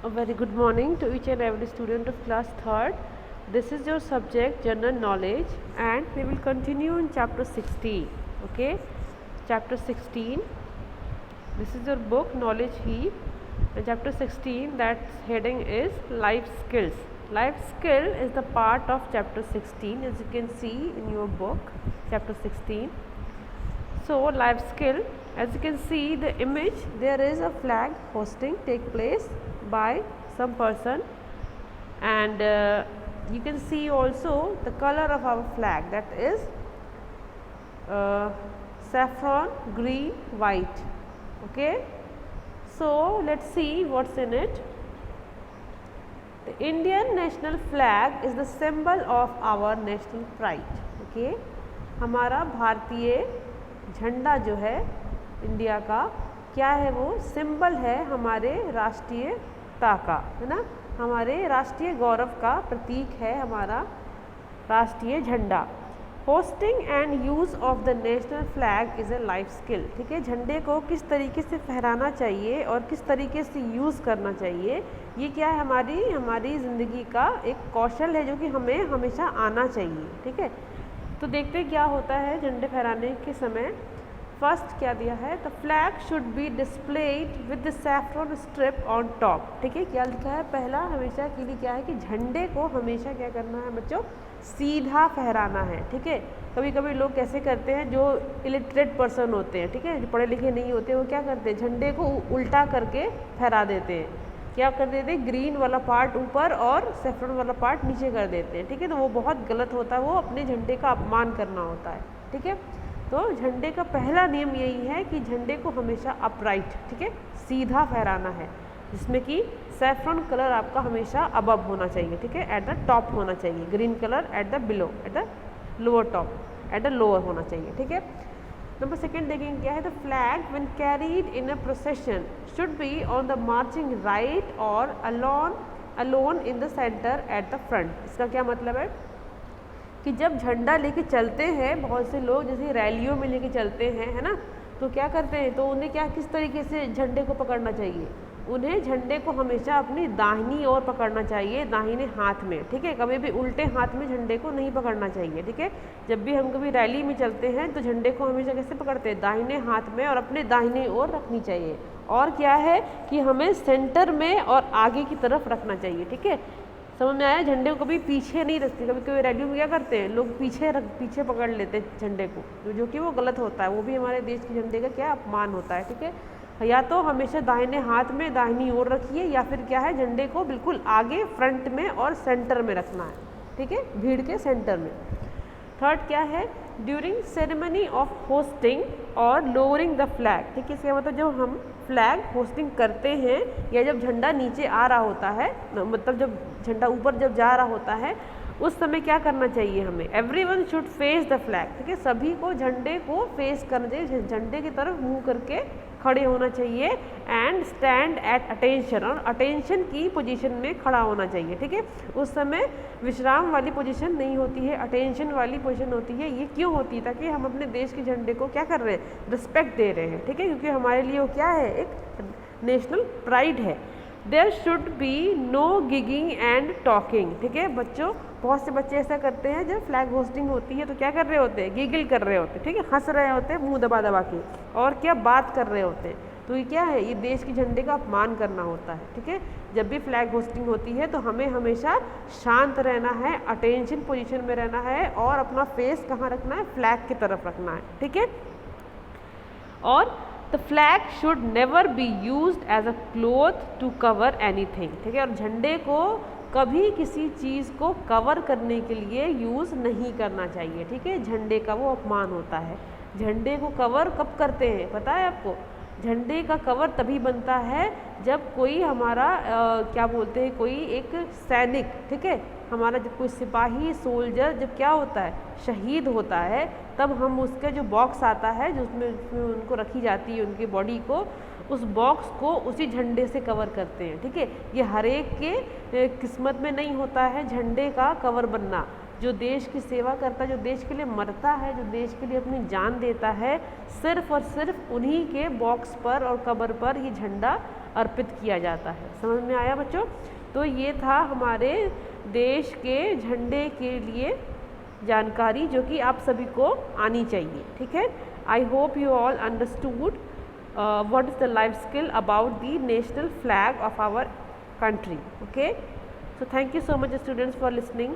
A very good morning to each and every student of class 3rd. This is your subject general knowledge and we will continue in chapter 16. Okay, chapter 16. This is your book knowledge heap and chapter 16, that heading is life skills. Life skill is the part of chapter 16, as you can see in your book chapter 16. So life skill, as you can see the image, there is a flag hosting take place by some person, and you can see also the color of our flag, that is saffron, green, white. Okay, so let's see what's in it. The Indian national flag is the symbol of our national pride. Okay, हमारा भारतीय झंडा जो है India का, क्या है वो symbol है हमारे राष्ट्रीयता का, है ना, हमारे राष्ट्रीय गौरव का प्रतीक है हमारा राष्ट्रीय झंडा। Hosting and use of the national flag is a life skill. ठीक है, झंडे को किस तरीके से फहराना चाहिए और किस तरीके से यूज़ करना चाहिए, ये क्या है हमारी ज़िंदगी का एक कौशल है जो कि हमें हमेशा आना चाहिए। ठीक है, तो देखते हैं क्या होता है झंडे फहराने के समय। फर्स्ट क्या दिया है, the flag should be displayed with the saffron strip on top. ठीक है, क्या लिखा है, पहला हमेशा के लिए क्या है कि झंडे को हमेशा क्या करना है बच्चों, सीधा फहराना है। ठीक है, कभी कभी लोग कैसे करते हैं, जो इलिटरेट पर्सन होते हैं, ठीक है, जो पढ़े लिखे नहीं होते, वो क्या करते हैं, झंडे को उल्टा करके फहरा देते हैं। क्या कर देते हैं, ग्रीन वाला पार्ट ऊपर और सैफ्रॉन वाला पार्ट नीचे कर देते हैं। ठीक है, तो वो बहुत गलत होता है, वो अपने झंडे का अपमान करना होता है। ठीक है, तो झंडे का पहला नियम यही है कि झंडे को हमेशा अपराइट, ठीक है, सीधा फहराना है, जिसमें कि सैफ्रॉन कलर आपका हमेशा अबव होना चाहिए। ठीक है, एट द टॉप होना चाहिए, green colour at the below, at the lower top, at the lower होना चाहिए। ठीक है, नंबर सेकेंड देखेंगे क्या है, the flag when carried in a procession should be on the marching right or alone in the centre at the front. इसका क्या मतलब है कि जब झंडा लेके चलते हैं, बहुत से लोग जैसे रैलियों में लेके चलते हैं, है ना, तो क्या करते हैं, तो उन्हें क्या किस तरीके से झंडे को पकड़ना चाहिए, उन्हें झंडे को हमेशा अपनी दाहिनी ओर पकड़ना चाहिए, दाहिने हाथ में। ठीक है, कभी भी उल्टे हाथ में झंडे को नहीं पकड़ना चाहिए। ठीक है, जब भी हम कभी रैली में चलते हैं तो झंडे को हमेशा कैसे पकड़ते हैं, दाहिने हाथ में, और अपने दाहिनी ओर रखनी चाहिए। और क्या है कि हमें सेंटर में और आगे की तरफ रखना चाहिए। ठीक है, समझ में आया, झंडे को कभी पीछे नहीं रखते। कभी कभी रैलियों में क्या करते हैं लोग, पीछे पकड़ लेते हैं झंडे को, जो कि वो गलत होता है, वो भी हमारे देश के झंडे का क्या अपमान होता है। ठीक है, या तो हमेशा दाहिने हाथ में दाहिनी ओर रखिए, या फिर क्या है, झंडे को बिल्कुल आगे फ्रंट में और सेंटर में रखना है। ठीक है, भीड़ के सेंटर में। थर्ड क्या है, ड्यूरिंग सेरेमनी ऑफ होस्टिंग और लोअरिंग द फ्लैग। ठीक है, इसका मतलब जब हम फ्लैग होस्टिंग करते हैं या जब झंडा नीचे आ रहा होता है, मतलब जब झंडा ऊपर जब जा रहा होता है, उस समय क्या करना चाहिए हमें, everyone should face the flag. ठीक है, सभी को झंडे को फेस करना चाहिए, झंडे की तरफ मुंह करके खड़े होना चाहिए, एंड स्टैंड एट अटेंशन, और अटेंशन की पोजीशन में खड़ा होना चाहिए। ठीक है, उस समय विश्राम वाली पोजीशन नहीं होती है, अटेंशन वाली पोजीशन होती है। ये क्यों होती है, ताकि हम अपने देश के झंडे को क्या कर रहे हैं, रिस्पेक्ट दे रहे हैं। ठीक है, क्योंकि हमारे लिए वो क्या है, एक नेशनल प्राइड है। There should be no giggling and talking. ठीक है बच्चों, बहुत से बच्चे ऐसा करते हैं, जब फ्लैग होस्टिंग होती है तो क्या कर रहे होते हैं, गिगिल कर रहे होते हैं। ठीक है, हंस रहे होते हैं मुंह दबा दबा के, और क्या बात कर रहे होते हैं। तो ये क्या है, ये देश के झंडे का अपमान करना होता है। ठीक है, जब भी फ्लैग होस्टिंग होती है तो हमें हमेशा शांत रहना है, अटेंशन पोजीशन में रहना है, और अपना फेस कहाँ रखना है, फ्लैग की तरफ रखना है। ठीक है, और the flag should never be used as a cloth to cover anything. ठीक है, और झंडे को कभी किसी चीज़ को कवर करने के लिए यूज़ नहीं करना चाहिए। ठीक है, झंडे का वो अपमान होता है। झंडे को कवर कब करते हैं पता है आपको, झंडे का कवर तभी बनता है जब कोई हमारा क्या बोलते हैं, कोई एक सैनिक, ठीक है, हमारा जब कोई सिपाही सोल्जर जब क्या होता है, शहीद होता है, तब हम उसका जो बॉक्स आता है, जो उसमें उनको रखी जाती है उनकी बॉडी को, उस बॉक्स को उसी झंडे से कवर करते हैं। ठीक है, ये हर एक के किस्मत में नहीं होता है झंडे का कवर बनना। जो देश की सेवा करता है, जो देश के लिए मरता है, जो देश के लिए अपनी जान देता है, सिर्फ और सिर्फ उन्हीं के बॉक्स पर और कबर पर ये झंडा अर्पित किया जाता है। समझ में आया बच्चों? तो ये था हमारे देश के झंडे के लिए जानकारी जो कि आप सभी को आनी चाहिए। ठीक है, I hope you all understood what is the life skill about the national flag of our country. Okay, so thank you so much students for listening.